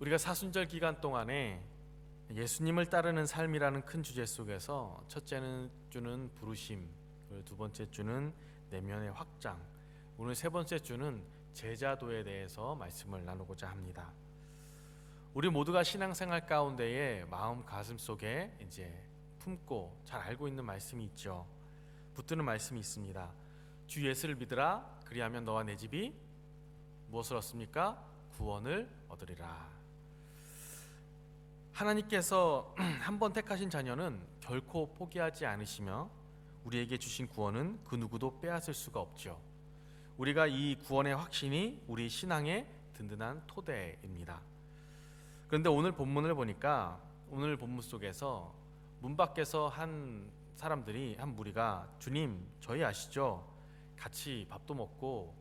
우리가 사순절 기간 동안에 예수님을 따르는 삶이라는 큰 주제 속에서 첫째 주는 부르심, 그리고 두 번째 주는 내면의 확장, 오늘 세 번째 주는 제자도에 대해서 말씀을 나누고자 합니다. 우리 모두가 신앙생활 가운데에 마음 가슴 속에 이제 품고 잘 알고 있는 말씀이 있죠. 붙드는 말씀이 있습니다. 주 예수를 믿으라, 그리하면 너와 내 집이 무엇을 얻습니까? 구원을 얻으리라. 하나님께서 한 번 택하신 자녀는 결코 포기하지 않으시며 우리에게 주신 구원은 그 누구도 빼앗을 수가 없죠. 우리가 이 구원의 확신이 우리 신앙의 든든한 토대입니다. 그런데 오늘 본문을 보니까 오늘 본문 속에서 문 밖에서 한 사람들이, 한 무리가 주님, 저희 아시죠? 같이 밥도 먹고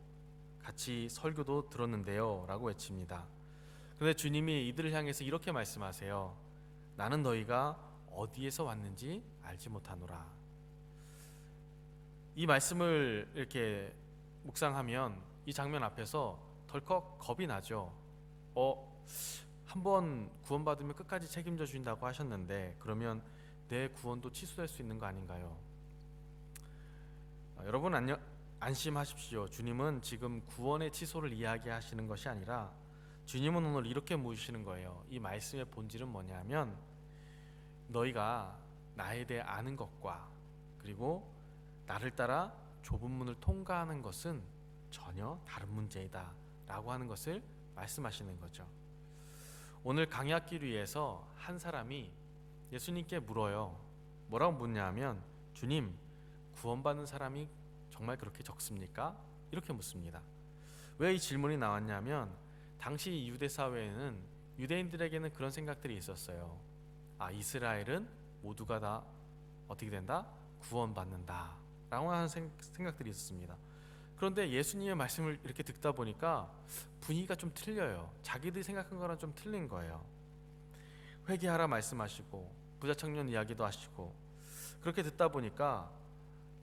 같이 설교도 들었는데요 라고 외칩니다. 그런데 주님이 이들을 향해서 이렇게 말씀하세요. 나는 너희가 어디에서 왔는지 알지 못하노라. 이 말씀을 이렇게 묵상하면 이 장면 앞에서 덜컥 겁이 나죠. 한번 구원받으면 끝까지 책임져 주신다고 하셨는데 그러면 내 구원도 취소될 수 있는 거 아닌가요? 여러분 안심하십시오. 주님은 지금 구원의 취소를 이야기하시는 것이 아니라 주님은 오늘 이렇게 묻으시는 거예요. 이 말씀의 본질은 뭐냐면 너희가 나에 대해 아는 것과 그리고 나를 따라 좁은 문을 통과하는 것은 전혀 다른 문제이다 라고 하는 것을 말씀하시는 거죠. 오늘 강약길 위에서 한 사람이 예수님께 물어요. 뭐라고 묻냐면 주님, 구원받는 사람이 정말 그렇게 적습니까? 이렇게 묻습니다. 왜 이 질문이 나왔냐면 당시 유대 사회에는 유대인들에게는 그런 생각들이 있었어요. 이스라엘은 모두가 다 어떻게 된다? 구원받는다 라고 하는 생각들이 있었습니다. 그런데 예수님의 말씀을 이렇게 듣다 보니까 분위기가 좀 틀려요. 자기들이 생각한 거랑 좀 틀린 거예요. 회개하라 말씀하시고 부자 청년 이야기도 하시고 그렇게 듣다 보니까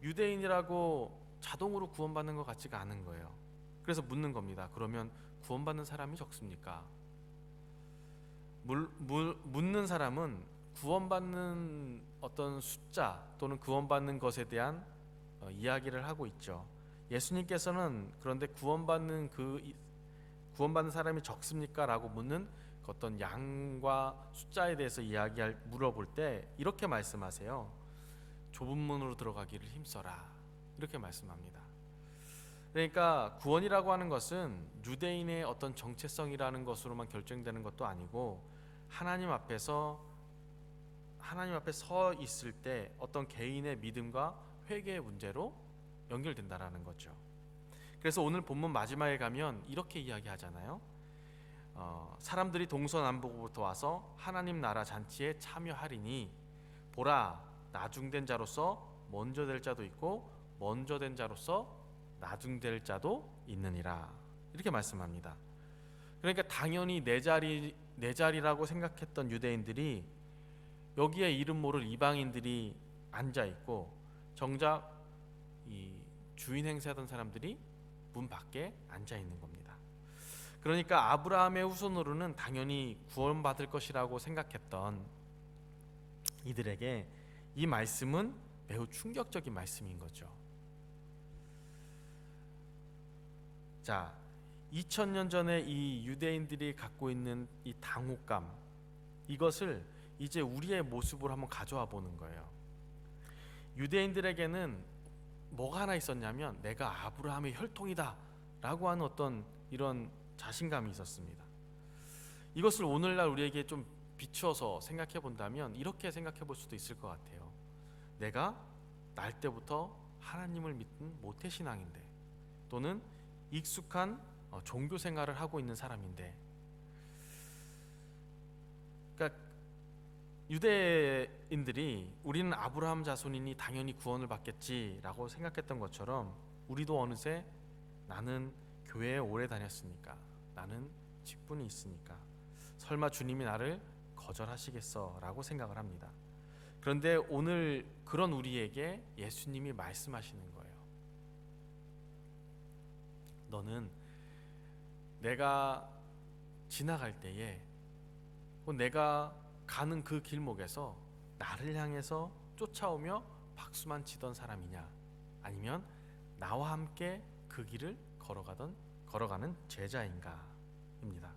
유대인이라고 자동으로 구원받는 것 같지가 않은 거예요. 그래서 묻는 겁니다. 그러면 구원받는 사람이 적습니까? 묻는 사람은 구원받는 어떤 숫자 또는 구원받는 것에 대한 이야기를 하고 있죠. 예수님께서는 그런데 구원받는 사람이 적습니까? 라고 묻는 그 어떤 양과 숫자에 대해서 물어볼 때 이렇게 말씀하세요. 좁은 문으로 들어가기를 힘써라. 이렇게 말씀합니다. 그러니까 구원이라고 하는 것은 유대인의 어떤 정체성이라는 것으로만 결정되는 것도 아니고 하나님 앞에 서 있을 때 어떤 개인의 믿음과 회개의 문제로 연결된다라는 거죠. 그래서 오늘 본문 마지막에 가면 이렇게 이야기하잖아요. 사람들이 동서남북으로부터 와서 하나님 나라 잔치에 참여하리니 보라, 나중된 자로서 먼저 될 자도 있고 먼저 된 자로서 나중될 자도 있느니라. 이렇게 말씀합니다. 그러니까 당연히 내 자리라고 생각했던 유대인들이 여기에 이름 모를 이방인들이 앉아 있고 정작 이 주인 행세하던 사람들이 문 밖에 앉아 있는 겁니다. 그러니까 아브라함의 후손으로는 당연히 구원받을 것이라고 생각했던 이들에게 이 말씀은 매우 충격적인 말씀인 거죠. 자, 2000년 전에 이 유대인들이 갖고 있는 이 당혹감, 이것을 이제 우리의 모습으로 한번 가져와 보는 거예요. 유대인들에게는 뭐가 하나 있었냐면 내가 아브라함의 혈통이다 라고 하는 어떤 이런 자신감이 있었습니다. 이것을 오늘날 우리에게 좀 비추어서 생각해 본다면 이렇게 생각해 볼 수도 있을 것 같아요. 내가 날 때부터 하나님을 믿는 모태신앙인데 또는 익숙한 종교 생활을 하고 있는 사람인데, 그러니까 유대인들이 우리는 아브라함 자손이니 당연히 구원을 받겠지라고 생각했던 것처럼 우리도 어느새 나는 교회에 오래 다녔으니까, 나는 직분이 있으니까 설마 주님이 나를 거절하시겠어 라고 생각을 합니다. 그런데 오늘 그런 우리에게 예수님이 말씀하시는 거예요. 너는 내가 지나갈 때에 내가 가는 그 길목에서 나를 향해서 쫓아오며 박수만 치던 사람이냐, 아니면 나와 함께 그 길을 걸어가는 제자인가입니다.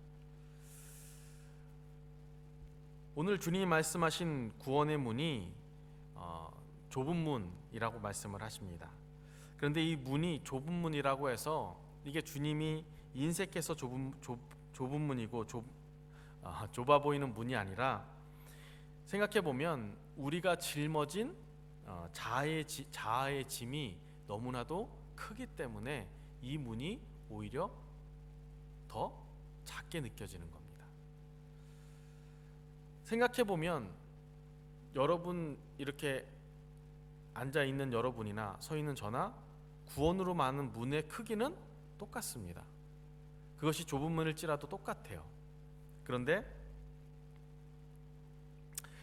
오늘 주님이 말씀하신 구원의 문이 좁은 문이라고 말씀을 하십니다. 그런데 이 문이 좁은 문이라고 해서 이게 주님이 인색해서 좁은 문이고 좁아 보이는 문이 아니라, 생각해 보면 우리가 짊어진 자아의 짐이 너무나도 크기 때문에 이 문이 오히려 더 작게 느껴지는 겁니다. 생각해 보면 여러분 이렇게 앉아 있는 여러분이나 서 있는 저나 구원으로 많은 문의 크기는 똑같습니다. 그것이 좁은 문일지라도 똑같아요. 그런데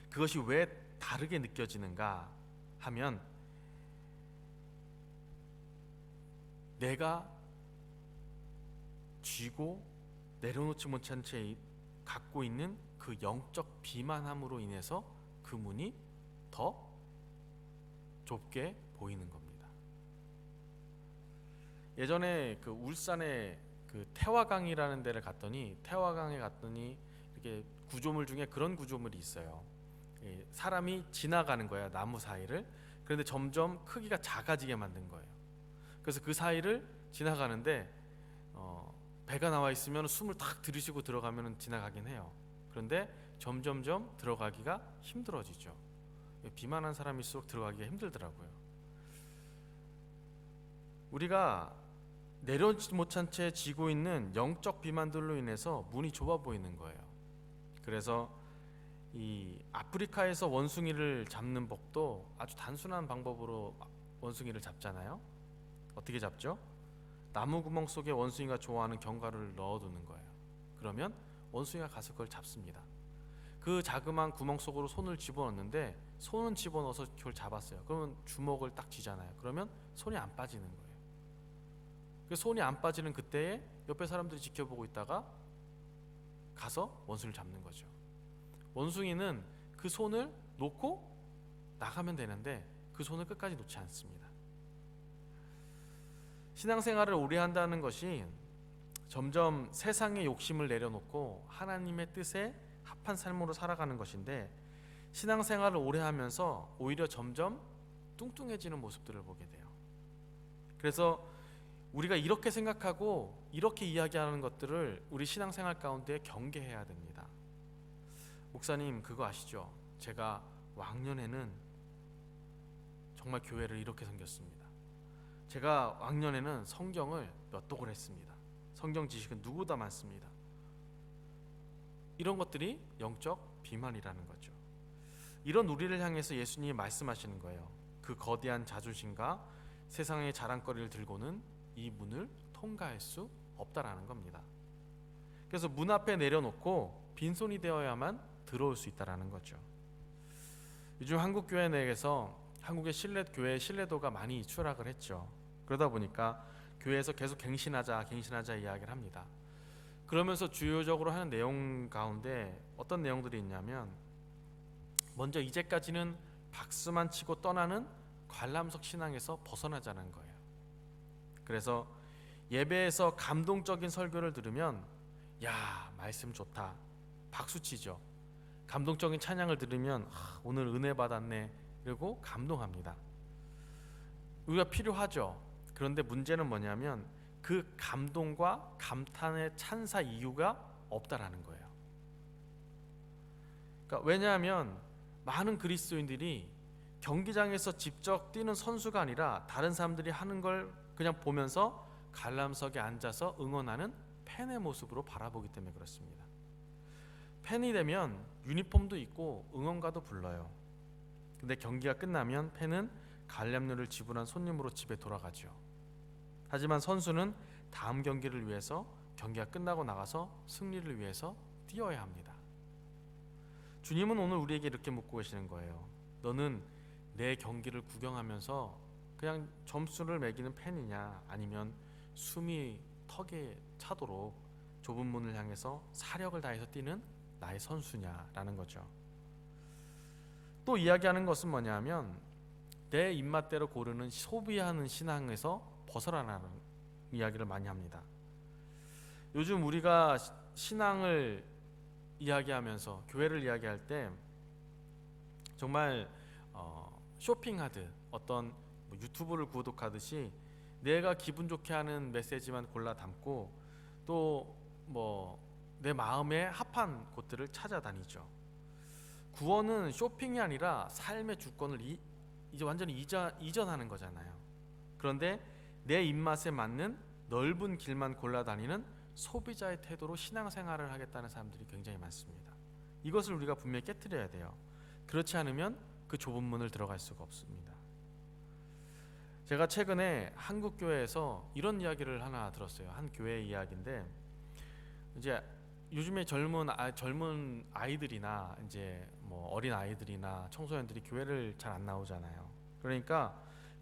그것이 왜 다르게 느껴지는가 하면, 내가 쥐고 내려놓지 못한 채 갖고 있는 그 영적 비만함으로 인해서 그 문이 더 좁게 보이는 겁니다. 예전에 그 울산에 그 태화강이라는 데를 갔더니, 태화강에 갔더니 이렇게 구조물 중에 그런 구조물이 있어요. 사람이 지나가는 거야, 나무 사이를. 그런데 점점 크기가 작아지게 만든 거예요. 그래서 그 사이를 지나가는데 배가 나와 있으면 숨을 탁 들이쉬고 들어가면 지나가긴 해요. 그런데 점점점 들어가기가 힘들어지죠. 비만한 사람일수록 들어가기가 힘들더라고요. 우리가 내려오지 못한 채 지고 있는 영적 비만들로 인해서 문이 좁아 보이는 거예요. 그래서 이 아프리카에서 원숭이를 잡는 법도 아주 단순한 방법으로 원숭이를 잡잖아요. 어떻게 잡죠? 나무 구멍 속에 원숭이가 좋아하는 견과류를 넣어두는 거예요. 그러면 원숭이가 가서 그걸 잡습니다. 그 자그마한 구멍 속으로 손을 집어넣는데, 손은 집어넣어서 그걸 잡았어요. 그러면 주먹을 딱 쥐잖아요. 그러면 손이 안 빠지는 거예요. 그 손이 안 빠지는 그때에 옆에 사람들이 지켜보고 있다가 가서 원숭이를 잡는 거죠. 원숭이는 그 손을 놓고 나가면 되는데 그 손을 끝까지 놓지 않습니다. 신앙생활을 오래 한다는 것이 점점 세상의 욕심을 내려놓고 하나님의 뜻에 합한 삶으로 살아가는 것인데, 신앙생활을 오래 하면서 오히려 점점 뚱뚱해지는 모습들을 보게 돼요. 그래서 우리가 이렇게 생각하고 이렇게 이야기하는 것들을 우리 신앙생활 가운데 경계해야 됩니다. 목사님, 그거 아시죠? 제가 왕년에는 정말 교회를 이렇게 섬겼습니다. 제가 왕년에는 성경을 몇 독을 했습니다. 성경 지식은 누구보다 많습니다. 이런 것들이 영적 비만이라는 거죠. 이런 우리를 향해서 예수님이 말씀하시는 거예요. 그 거대한 자존심과 세상의 자랑거리를 들고는 이 문을 통과할 수 없다라는 겁니다. 그래서 문 앞에 내려놓고 빈손이 되어야만 들어올 수 있다라는 거죠. 요즘 한국 교회 내에서 한국의 교회의 신뢰도가 많이 추락을 했죠. 그러다 보니까 교회에서 계속 갱신하자 이야기를 합니다. 그러면서 주요적으로 하는 내용 가운데 어떤 내용들이 있냐면, 먼저 이제까지는 박수만 치고 떠나는 관람석 신앙에서 벗어나자는 거예요. 그래서 예배에서 감동적인 설교를 들으면, 야, 말씀 좋다, 박수치죠. 감동적인 찬양을 들으면 오늘 은혜 받았네, 그리고 감동합니다. 우리가 필요하죠. 그런데 문제는 뭐냐면 그 감동과 감탄의 찬사 이유가 없다라는 거예요. 그러니까 왜냐하면 많은 그리스도인들이 경기장에서 직접 뛰는 선수가 아니라 다른 사람들이 하는 걸 그냥 보면서 관람석에 앉아서 응원하는 팬의 모습으로 바라보기 때문에 그렇습니다. 팬이 되면 유니폼도 입고 응원가도 불러요. 근데 경기가 끝나면 팬은 관람료를 지불한 손님으로 집에 돌아가죠. 하지만 선수는 다음 경기를 위해서 경기가 끝나고 나가서 승리를 위해서 뛰어야 합니다. 주님은 오늘 우리에게 이렇게 묻고 계시는 거예요. 너는 내 경기를 구경하면서 그냥 점수를 매기는 팬이냐, 아니면 숨이 턱에 차도록 좁은 문을 향해서 사력을 다해서 뛰는 나의 선수냐라는 거죠. 또 이야기하는 것은 뭐냐면 내 입맛대로 고르는 소비하는 신앙에서 벗어나라는 이야기를 많이 합니다. 요즘 우리가 신앙을 이야기하면서 교회를 이야기할 때 정말 쇼핑하듯 어떤 유튜브를 구독하듯이 내가 기분 좋게 하는 메시지만 골라 담고 또 내 마음에 합한 곳들을 찾아다니죠. 구원은 쇼핑이 아니라 삶의 주권을 이제 완전히 이전하는 거잖아요. 그런데 내 입맛에 맞는 넓은 길만 골라 다니는 소비자의 태도로 신앙생활을 하겠다는 사람들이 굉장히 많습니다. 이것을 우리가 분명히 깨트려야 돼요. 그렇지 않으면 그 좁은 문을 들어갈 수가 없습니다. 제가 최근에 한국 교회에서 이런 이야기를 하나 들었어요. 한 교회 이야기인데 이제 요즘에 젊은 아이들이나 이제 어린 아이들이나 청소년들이 교회를 잘 안 나오잖아요. 그러니까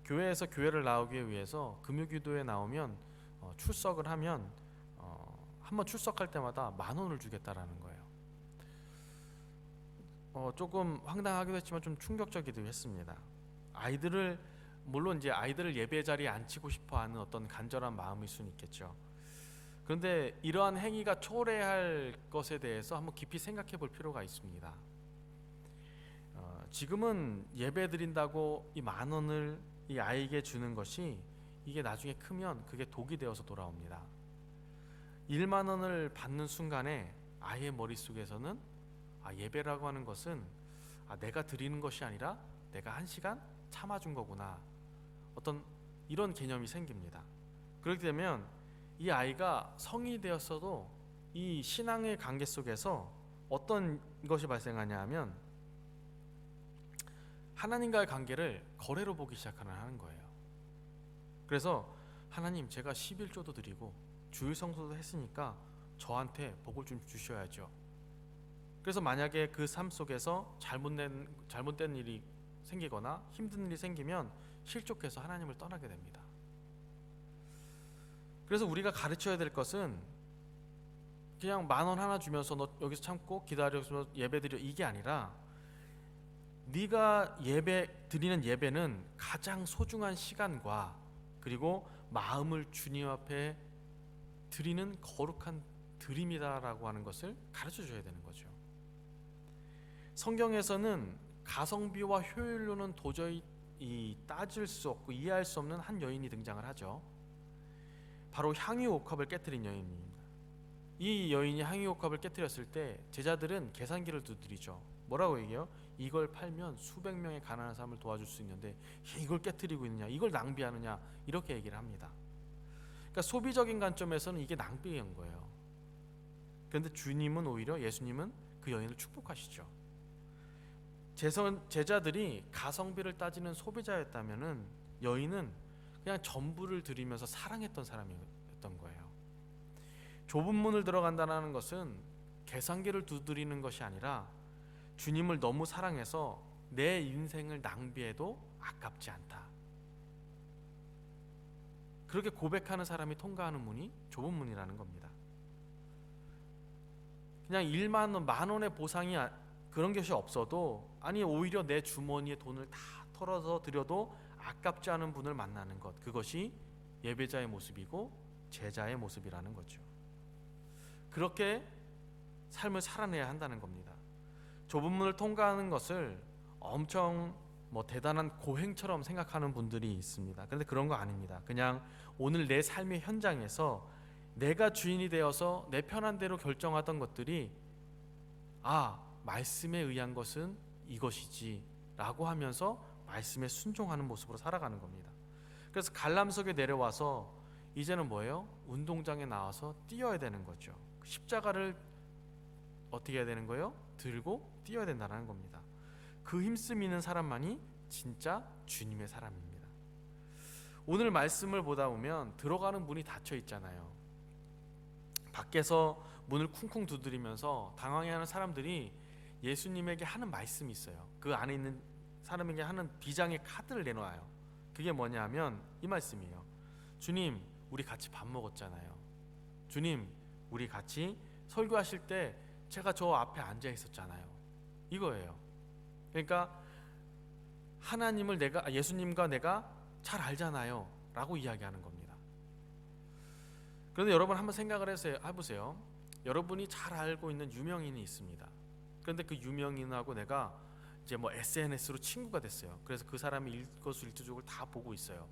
교회에서 교회를 나오기 위해서 금요기도에 나오면 출석을 하면 한번 출석할 때마다 10,000원을 주겠다라는 거예요. 조금 황당하기도 했지만 좀 충격적이기도 했습니다. 물론 이제 아이들을 예배 자리에 앉히고 싶어하는 어떤 간절한 마음일 수는 있겠죠. 그런데 이러한 행위가 초래할 것에 대해서 한번 깊이 생각해 볼 필요가 있습니다. 지금은 예배 드린다고 이 10,000원을 이 아이에게 주는 것이 이게 나중에 크면 그게 독이 되어서 돌아옵니다. 10,000원을 받는 순간에 아이의 머릿속에서는 예배라고 하는 것은 내가 드리는 것이 아니라 내가 1시간 참아준 거구나, 어떤 이런 개념이 생깁니다. 그렇게 되면 이 아이가 성인이 되었어도 이 신앙의 관계 속에서 어떤 것이 발생하냐 하면 하나님과의 관계를 거래로 보기 시작하는 거예요. 그래서 하나님, 제가 11조도 드리고 주일 성수도 했으니까 저한테 복을 좀 주셔야죠. 그래서 만약에 그 삶 속에서 잘못된 일이 생기거나 힘든 일이 생기면 실족해서 하나님을 떠나게 됩니다. 그래서 우리가 가르쳐야 될 것은 그냥 10,000원 하나 주면서 너 여기서 참고 기다려서 예배 드려, 이게 아니라 네가 드리는 예배는 가장 소중한 시간과 그리고 마음을 주님 앞에 드리는 거룩한 드림이다라고 하는 것을 가르쳐 줘야 되는 거죠. 성경에서는 가성비와 효율로는 도저히 따질 수 없고 이해할 수 없는 한 여인이 등장을 하죠. 바로 향유옥합을 깨뜨린 여인입니다. 이 여인이 향유옥합을 깨뜨렸을 때 제자들은 계산기를 두드리죠. 뭐라고 얘기해요? 이걸 팔면 수백 명의 가난한 사람을 도와줄 수 있는데 이걸 깨뜨리고 있느냐, 이걸 낭비하느냐, 이렇게 얘기를 합니다. 그러니까 소비적인 관점에서는 이게 낭비인 거예요. 그런데 주님은 오히려, 예수님은 그 여인을 축복하시죠. 제자들이 가성비를 따지는 소비자였다면은 여인은 그냥 전부를 드리면서 사랑했던 사람이었던 거예요. 좁은 문을 들어간다는 것은 계산기를 두드리는 것이 아니라 주님을 너무 사랑해서 내 인생을 낭비해도 아깝지 않다, 그렇게 고백하는 사람이 통과하는 문이 좁은 문이라는 겁니다. 그냥 10,000원의 보상이 그런 것이 없어도, 아니 오히려 내 주머니에 돈을 다 털어서 드려도 아깝지 않은 분을 만나는 것, 그것이 예배자의 모습이고 제자의 모습이라는 거죠. 그렇게 삶을 살아내야 한다는 겁니다. 좁은 문을 통과하는 것을 엄청 대단한 고행처럼 생각하는 분들이 있습니다. 그런데 그런 거 아닙니다. 그냥 오늘 내 삶의 현장에서 내가 주인이 되어서 내 편한 대로 결정하던 것들이 말씀에 의한 것은 이것이지 라고 하면서 말씀에 순종하는 모습으로 살아가는 겁니다. 그래서 관람석에 내려와서 이제는 뭐예요? 운동장에 나와서 뛰어야 되는 거죠. 십자가를 어떻게 해야 되는 거예요? 들고 뛰어야 된다는 겁니다. 그 힘쓰 있는 사람만이 진짜 주님의 사람입니다. 오늘 말씀을 보다 보면 들어가는 문이 닫혀 있잖아요. 밖에서 문을 쿵쿵 두드리면서 당황해하는 사람들이 예수님에게 하는 말씀이 있어요. 그 안에 있는 사람에게 하는 비장의 카드를 내놓아요. 그게 뭐냐면 이 말씀이에요. 주님, 우리 같이 밥 먹었잖아요. 주님, 우리 같이 설교하실 때 제가 저 앞에 앉아 있었잖아요. 이거예요. 그러니까 하나님을 예수님과 내가 잘 알잖아요 라고 이야기하는 겁니다. 그런데 여러분 한번 생각을 해보세요. 여러분이 잘 알고 있는 유명인이 있습니다. 그런데 그 유명인하고 내가 이제 뭐 SNS로 친구가 됐어요. 그래서 그 사람이 일거수일투족을 다 보고 있어요.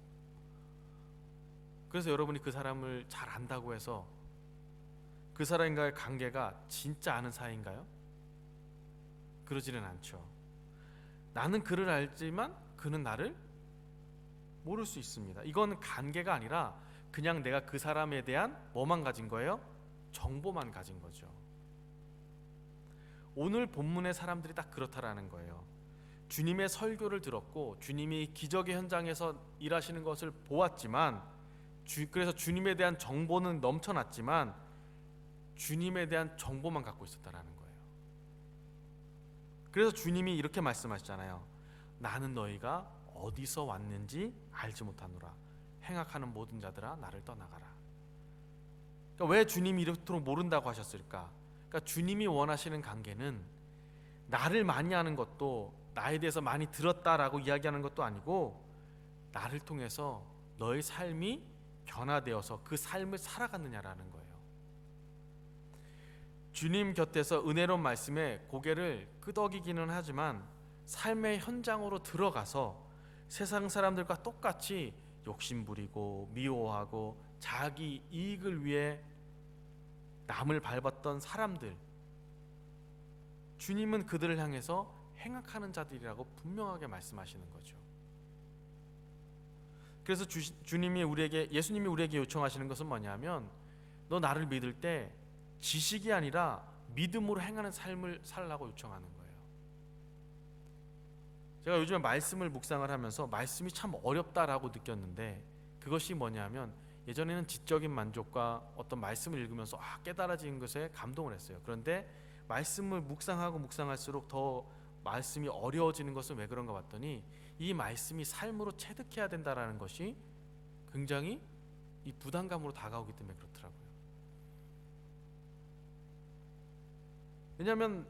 그래서 여러분이 그 사람을 잘 안다고 해서 그 사람과의 관계가 진짜 아는 사이인가요? 그러지는 않죠. 나는 그를 알지만 그는 나를 모를 수 있습니다. 이건 관계가 아니라 그냥 내가 그 사람에 대한 뭐만 가진 거예요? 정보만 가진 거죠. 오늘 본문의 사람들이 딱 그렇다라는 거예요. 주님의 설교를 들었고 주님이 기적의 현장에서 일하시는 것을 보았지만 그래서 주님에 대한 정보는 넘쳐났지만 주님에 대한 정보만 갖고 있었다라는 거예요. 그래서 주님이 이렇게 말씀하시잖아요. 나는 너희가 어디서 왔는지 알지 못하노라. 행악하는 모든 자들아 나를 떠나가라. 그러니까 왜 주님이 이렇도록 모른다고 하셨을까? 그러니까 주님이 원하시는 관계는 나를 많이 아는 것도 나에 대해서 많이 들었다라고 이야기하는 것도 아니고 나를 통해서 너의 삶이 변화되어서 그 삶을 살아갔느냐라는 거예요. 주님 곁에서 은혜로운 말씀에 고개를 끄덕이기는 하지만 삶의 현장으로 들어가서 세상 사람들과 똑같이 욕심부리고 미워하고 자기 이익을 위해 남을 밟았던 사람들, 주님은 그들을 향해서 행악하는 자들이라고 분명하게 말씀하시는 거죠. 그래서 예수님이 우리에게 요청하시는 것은 뭐냐면 너 나를 믿을 때 지식이 아니라 믿음으로 행하는 삶을 살라고 요청하는 거예요. 제가 요즘에 말씀을 묵상을 하면서 말씀이 참 어렵다라고 느꼈는데 그것이 뭐냐면 예전에는 지적인 만족과 어떤 말씀을 읽으면서 깨달아진 것에 감동을 했어요. 그런데 말씀을 묵상할수록 더 말씀이 어려워지는 것은 왜 그런가 봤더니 이 말씀이 삶으로 체득해야 된다라는 것이 굉장히 이 부담감으로 다가오기 때문에 그렇더라고요. 왜냐하면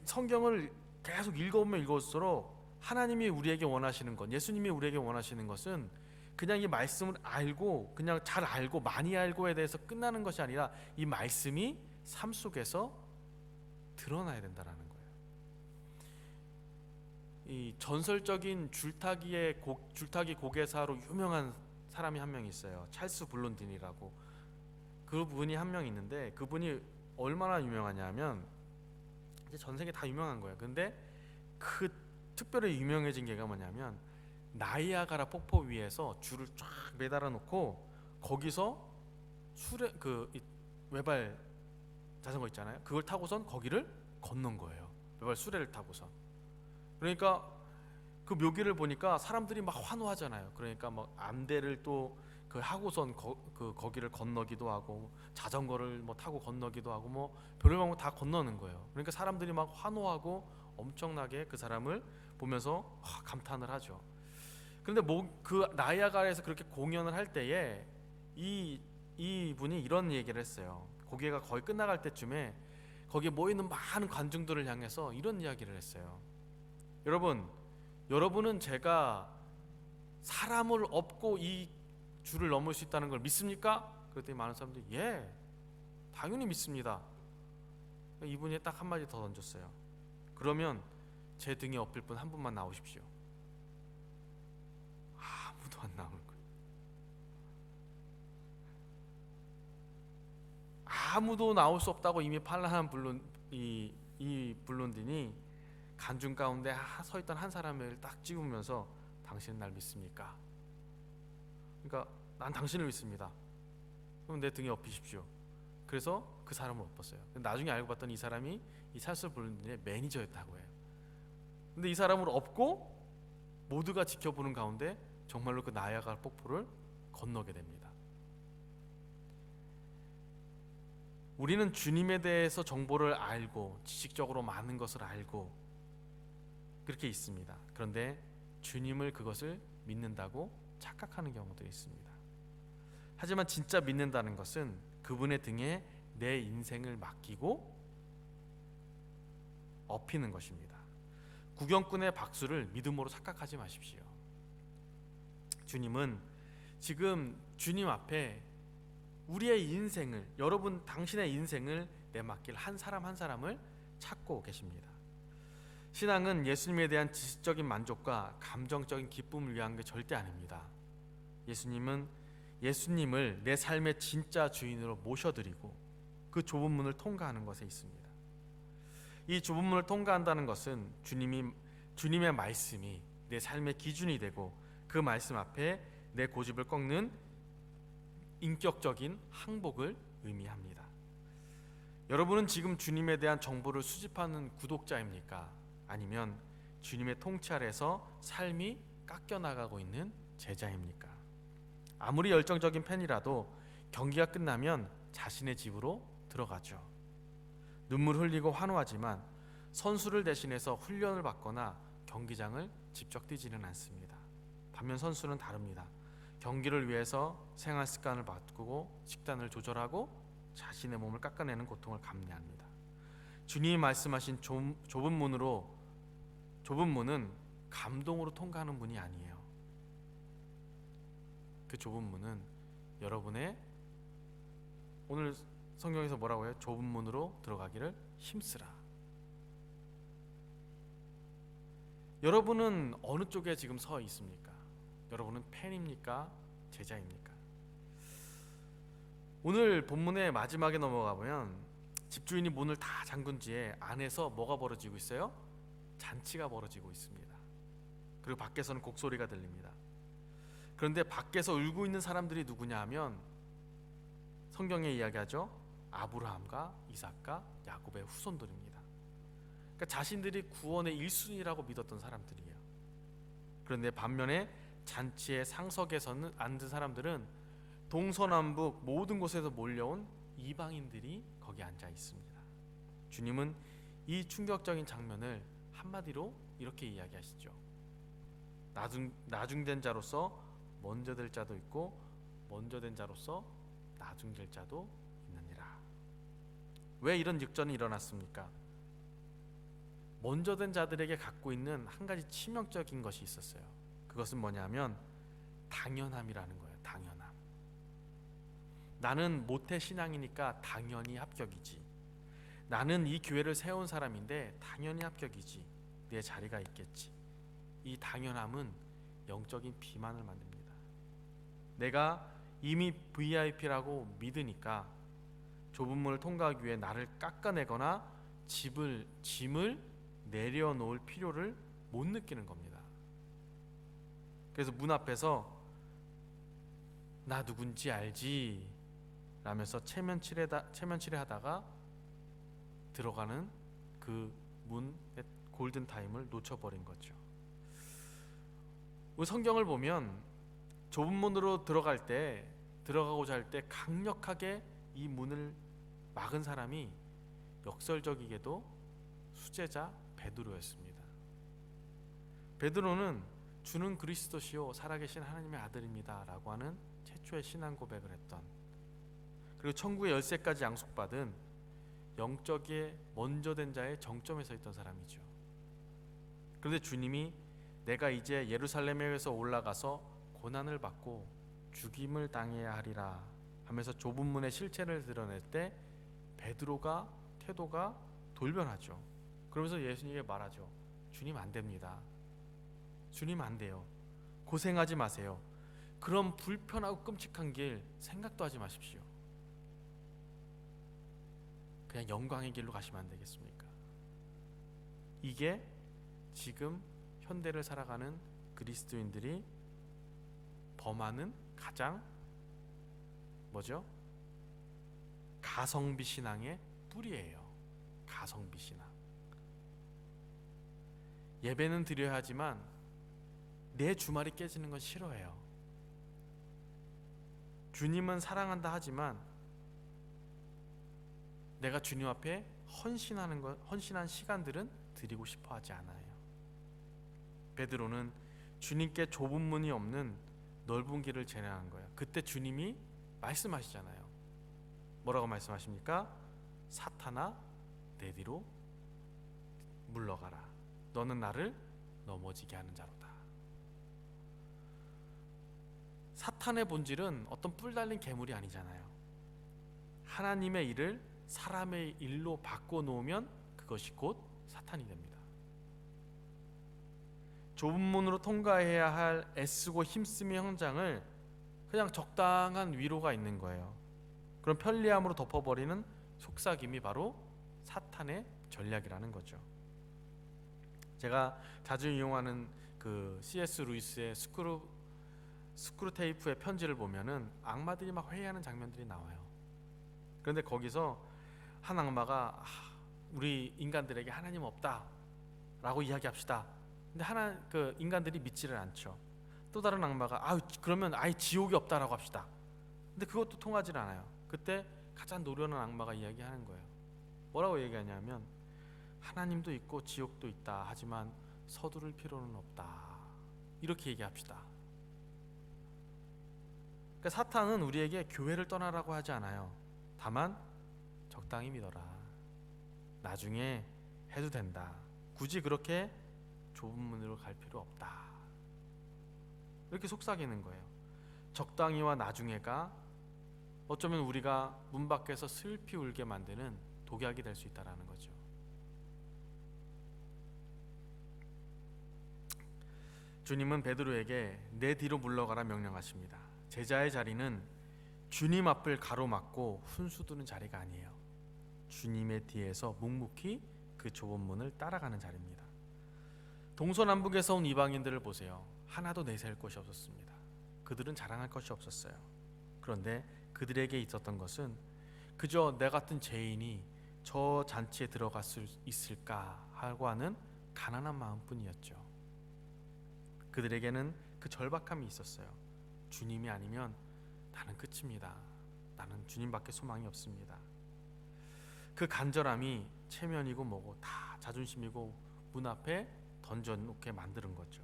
성경을 계속 읽어보면 읽을수록 하나님이 우리에게 원하시는 것, 예수님이 우리에게 원하시는 것은 그냥 이 말씀을 알고 그냥 잘 알고 많이 알고에 대해서 끝나는 것이 아니라 이 말씀이 삶 속에서 드러나야 된다라는 거예요. 이 전설적인 줄타기 고개사로 유명한 사람이 한 명 있어요. 찰스 블론딘이라고. 그분이 한 명 있는데 그분이 얼마나 유명하냐면 이제 전 세계 다 유명한 거예요. 근데 그 특별히 유명해진 게가 뭐냐면 나이아가라 폭포 위에서 줄을 쫙 매달아 놓고 거기서 외발 자전거 있잖아요. 그걸 타고선 거기를 건넌 거예요. 외발 수레를 타고선. 그러니까 그 묘기를 보니까 사람들이 막 환호하잖아요. 그러니까 막 안대를 또 그 하고선 거기를 건너기도 하고 자전거를 뭐 타고 건너기도 하고 뭐 별의별 다 건너는 거예요. 그러니까 사람들이 막 환호하고 엄청나게 그 사람을 보면서 감탄을 하죠. 그런데 그 나이아가라에서 그렇게 공연을 할 때에 이 분이 이런 얘기를 했어요. 고개가 거의 끝나갈 때쯤에 거기에 모이는 많은 관중들을 향해서 이런 이야기를 했어요. 여러분은 제가 사람을 업고 이 줄을 넘을 수 있다는 걸 믿습니까? 그랬더니 많은 사람들이 당연히 믿습니다. 이분이 딱 한마디 더 던졌어요. 그러면 제 등에 업힐 분 한 분만 나오십시오. 아무도 안 나올 거예요. 아무도 나올 수 없다고 이미 판단한 이 블론딘이 관중 가운데 서 있던 한 사람을 딱 찍으면서 당신은 날 믿습니까? 그러니까 난 당신을 믿습니다. 그럼 내 등에 엎이십시오. 그래서 그 사람을 엎었어요. 나중에 알고 봤더니 이 사람이 이 찰스 블론딘의 매니저였다고 해요. 근데 이 사람을 엎고 모두가 지켜보는 가운데 정말로 그 나이아가라 폭포를 건너게 됩니다. 우리는 주님에 대해서 정보를 알고 지식적으로 많은 것을 알고 그렇게 있습니다. 그런데 주님을 그것을 믿는다고 착각하는 경우도 있습니다. 하지만 진짜 믿는다는 것은 그분의 등에 내 인생을 맡기고 업히는 것입니다. 구경꾼의 박수를 믿음으로 착각하지 마십시오. 주님은 지금 주님 앞에 우리의 인생을, 여러분 당신의 인생을 내맡길 한 사람 한 사람을 찾고 계십니다. 신앙은 예수님에 대한 지식적인 만족과 감정적인 기쁨을 위한 게 절대 아닙니다. 예수님을 내 삶의 진짜 주인으로 모셔드리고 그 좁은 문을 통과하는 것에 있습니다. 이 좁은 문을 통과한다는 것은 주님의 말씀이 내 삶의 기준이 되고 그 말씀 앞에 내 고집을 꺾는 인격적인 항복을 의미합니다. 여러분은 지금 주님에 대한 정보를 수집하는 구독자입니까? 아니면 주님의 통치 아래서 삶이 깎여나가고 있는 제자입니까? 아무리 열정적인 팬이라도 경기가 끝나면 자신의 집으로 들어가죠. 눈물 흘리고 환호하지만 선수를 대신해서 훈련을 받거나 경기장을 직접 뛰지는 않습니다. 반면 선수는 다릅니다. 경기를 위해서 생활 습관을 바꾸고 식단을 조절하고 자신의 몸을 깎아내는 고통을 감내합니다. 주님이 말씀하신 좁은 문은 감동으로 통과하는 문이 아니에요. 그 좁은 문은 여러분의, 오늘 성경에서 뭐라고 해요? 좁은 문으로 들어가기를 힘쓰라. 여러분은 어느 쪽에 지금 서 있습니까? 여러분은 팬입니까? 제자입니까? 오늘 본문의 마지막에 넘어가 보면 집주인이 문을 다 잠근 뒤에 안에서 뭐가 벌어지고 있어요? 잔치가 벌어지고 있습니다. 그리고 밖에서는 곡소리가 들립니다. 그런데 밖에서 울고 있는 사람들이 누구냐 하면 성경에 이야기하죠. 아브라함과 이삭과 야곱의 후손들입니다. 그러니까 자신들이 구원의 1순위라고 믿었던 사람들이에요. 그런데 반면에 잔치의 상석에서는 앉은 사람들은 동서남북 모든 곳에서 몰려온 이방인들이 거기 앉아 있습니다. 주님은 이 충격적인 장면을 한마디로 이렇게 이야기하시죠. 나중된 자로서 먼저 될 자도 있고 먼저 된 자로서 나중될 자도 있느니라. 왜 이런 역전이 일어났습니까? 먼저 된 자들에게 갖고 있는 한 가지 치명적인 것이 있었어요. 그것은 뭐냐면 당연함이라는 거예요. 당연함. 나는 모태 신앙이니까 당연히 합격이지. 나는 이 교회를 세운 사람인데 당연히 합격이지. 내 자리가 있겠지. 이 당연함은 영적인 비만을 만듭니다. 내가 이미 VIP라고 믿으니까 좁은 문을 통과하기 위해 나를 깎아내거나 짐을 내려놓을 필요를 못 느끼는 겁니다. 그래서 문 앞에서 나 누군지 알지? 라면서 체면치레 하다가 들어가는 그 문의 골든타임을 놓쳐버린 거죠. 우리 성경을 보면 좁은 문으로 들어가고자 할 때 강력하게 이 문을 막은 사람이 역설적이게도 수제자 베드로였습니다. 베드로는 주는 그리스도시요 살아계신 하나님의 아들입니다 라고 하는 최초의 신앙 고백을 했던, 그리고 천국의 열쇠까지 양속받은 영적에 먼저 된 자의 정점에 서 있던 사람이죠. 그런데 주님이 내가 이제 예루살렘에서 올라가서 고난을 받고 죽임을 당해야 하리라 하면서 좁은 문의 실체를 드러낼 때 베드로가 태도가 돌변하죠. 그러면서 예수님에게 말하죠. 주님 안 됩니다. 주님 안 돼요. 고생하지 마세요. 그런 불편하고 끔찍한 길 생각도 하지 마십시오. 그냥 영광의 길로 가시면 안 되겠습니까? 이게 지금 현대를 살아가는 그리스도인들이 범하는 가장 가성비 신앙의 뿌리예요. 가성비 신앙. 예배는 드려야 하지만 내 주말이 깨지는 건 싫어해요. 주님은 사랑한다 하지만 내가 주님 앞에 헌신한 시간들은 드리고 싶어 하지 않아요. 베드로는 주님께 좁은 문이 없는 넓은 길을 제안한 거예요. 그때 주님이 말씀하시잖아요. 뭐라고 말씀하십니까? 사탄아 내 뒤로 물러가라. 너는 나를 넘어지게 하는 자로다. 사탄의 본질은 어떤 뿔 달린 괴물이 아니잖아요. 하나님의 일을 사람의 일로 바꿔놓으면 그것이 곧 사탄이 됩니다. 좁은 문으로 통과해야 할 애쓰고 힘쓰는 현장을 그냥 적당한 위로가 있는 거예요. 그런 편리함으로 덮어버리는 속삭임이 바로 사탄의 전략이라는 거죠. 제가 자주 이용하는 그 C.S. 루이스의 스크루테이프의 편지를 보면은 악마들이 막 회의하는 장면들이 나와요. 그런데 거기서 한 악마가 우리 인간들에게 하나님 없다라고 이야기합시다. 근데 그 인간들이 믿지를 않죠. 또 다른 악마가 그러면 아예 지옥이 없다라고 합시다. 근데 그것도 통하지 않아요. 그때 가장 노련한 악마가 이야기하는 거예요. 뭐라고 얘기하냐면 하나님도 있고 지옥도 있다. 하지만 서두를 필요는 없다. 이렇게 얘기합시다. 그러니까 사탄은 우리에게 교회를 떠나라고 하지 않아요. 다만 적당히 믿어라. 나중에 해도 된다. 굳이 그렇게 좁은 문으로 갈 필요 없다. 이렇게 속삭이는 거예요. 적당히와 나중에가 어쩌면 우리가 문 밖에서 슬피 울게 만드는 독약이 될 수 있다는 거죠. 주님은 베드로에게 내 뒤로 물러가라 명령하십니다. 제자의 자리는 주님 앞을 가로막고 훈수두는 자리가 아니에요. 주님의 뒤에서 묵묵히 그 좁은 문을 따라가는 자리입니다. 동서남북에서 온 이방인들을 보세요. 하나도 내세울 것이 없었습니다. 그들은 자랑할 것이 없었어요. 그런데 그들에게 있었던 것은 그저 내 같은 죄인이 저 잔치에 들어갈 수 있을까 하고 하는 가난한 마음뿐이었죠. 그들에게는 그 절박함이 있었어요. 주님이 아니면 나는 끝입니다. 나는 주님밖에 소망이 없습니다. 그 간절함이 체면이고 뭐고 다 자존심이고 문 앞에 던져놓게 만드는 거죠.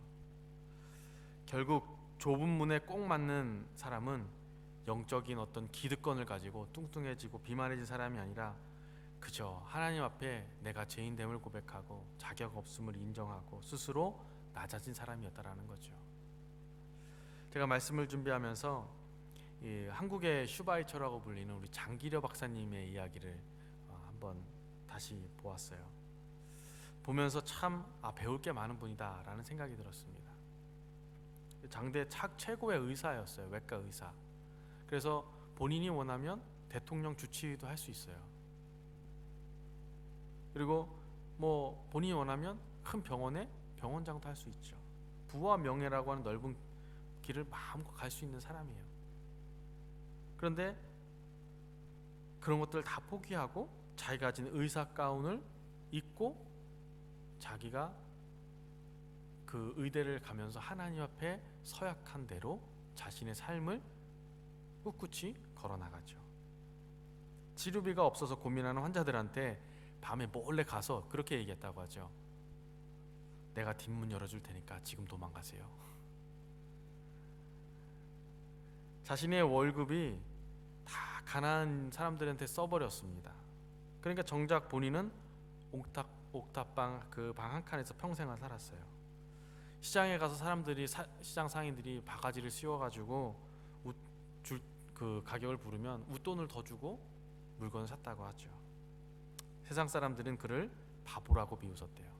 결국 좁은 문에 꼭 맞는 사람은 영적인 어떤 기득권을 가지고 뚱뚱해지고 비만해진 사람이 아니라 그저 하나님 앞에 내가 죄인됨을 고백하고 자격 없음을 인정하고 스스로 낮아진 사람이었다라는 거죠. 제가 말씀을 준비하면서 한국의 슈바이처라고 불리는 우리 장기려 박사님의 이야기를 한번 다시 보았어요. 보면서 참 배울 게 많은 분이다 라는 생각이 들었습니다. 장대 최고의 의사였어요. 외과 의사. 그래서 본인이 원하면 대통령 주치의도 할 수 있어요. 그리고 뭐 본인이 원하면 큰 병원에 병원장도 할 수 있죠. 부와 명예라고 하는 넓은 길을 마음껏 갈 수 있는 사람이에요. 그런데 그런 것들을 다 포기하고 자기가 가진 의사 가운을 입고 자기가 그 의대를 가면서 하나님 앞에 서약한 대로 자신의 삶을 꿋꿋이 걸어나가죠. 치료비가 없어서 고민하는 환자들한테 밤에 몰래 가서 그렇게 얘기했다고 하죠. 내가 뒷문 열어줄 테니까 지금 도망가세요. 자신의 월급이 다 가난한 사람들한테 써버렸습니다. 그러니까 정작 본인은 옥탑방 그 방 한 칸에서 평생을 살았어요. 시장에 가서 시장 상인들이 바가지를 씌워가지고 그 가격을 부르면 웃돈을 더 주고 물건을 샀다고 하죠. 세상 사람들은 그를 바보라고 비웃었대요.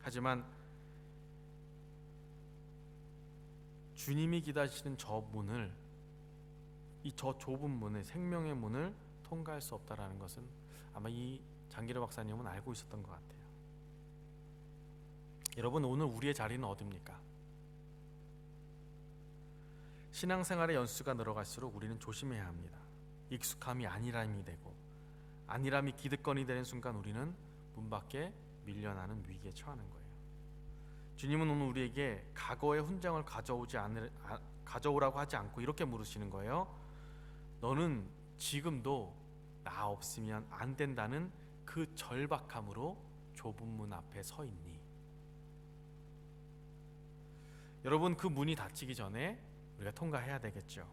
하지만 주님이 기다리시는 저 문을, 저 좁은 문을, 생명의 문을 통과할 수 없다라는 것은 아마 이 장기려 박사님은 알고 있었던 것 같아요. 여러분, 오늘 우리의 자리는 어디입니까? 신앙생활의 연수가 늘어갈수록 우리는 조심해야 합니다. 익숙함이 안일함이 되고 안일함이 기득권이 되는 순간 우리는 문 밖에 밀려나는 위기에 처하는 거예요. 주님은 오늘 우리에게 과거의 훈장을 가져오라고 하지 않고 이렇게 물으시는 거예요. 너는 지금도 나 없으면 안 된다는 그 절박함으로 좁은 문 앞에 서 있니? 여러분, 그 문이 닫히기 전에 우리가 통과해야 되겠죠.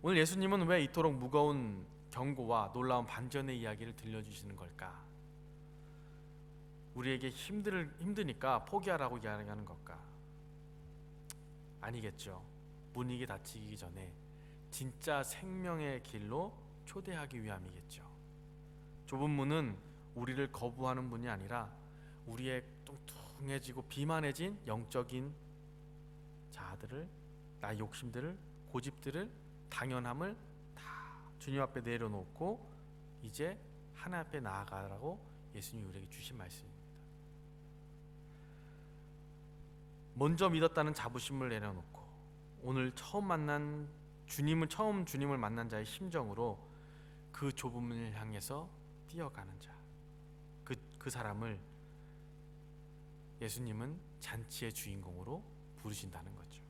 오늘 예수님은 왜 이토록 무거운 경고와 놀라운 반전의 이야기를 들려주시는 걸까? 우리에게 힘드니까 포기하라고 이야기하는 걸까? 아니겠죠. 문이 닫히기 전에 진짜 생명의 길로 초대하기 위함이겠죠. 좁은 문은 우리를 거부하는 문이 아니라 우리의 뚱뚱해지고 비만해진 영적인 자아들을, 나의 욕심들을, 고집들을, 당연함을 다 주님 앞에 내려놓고 이제 하나님 앞에 나아가라고 예수님이 우리에게 주신 말씀입니다. 먼저 믿었다는 자부심을 내려놓고 오늘 처음 주님을 만난 자의 심정으로 그 좁은 문을 향해서 뛰어가는 자, 그 사람을 예수님은 잔치의 주인공으로 부르신다는 거죠.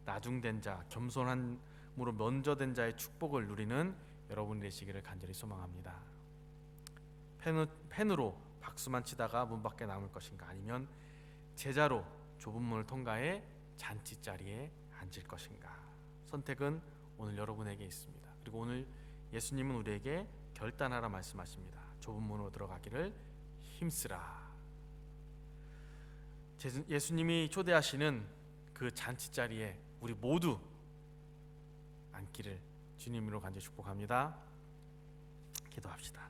나중된 자, 겸손함으로 먼저 된 자의 축복을 누리는 여러분이 되시기를 간절히 소망합니다. 펜으로 박수만 치다가 문 밖에 남을 것인가, 아니면 제자로 좁은 문을 통과해 잔치 자리에 앉을 것인가. 선택은 오늘 여러분에게 있습니다. 그리고 오늘 예수님은 우리에게 결단하라 말씀하십니다. 좁은 문으로 들어가기를 힘쓰라. 예수님이 초대하시는 그 잔치 자리에 우리 모두 앉기를 주님으로 간절히 축복합니다. 기도합시다.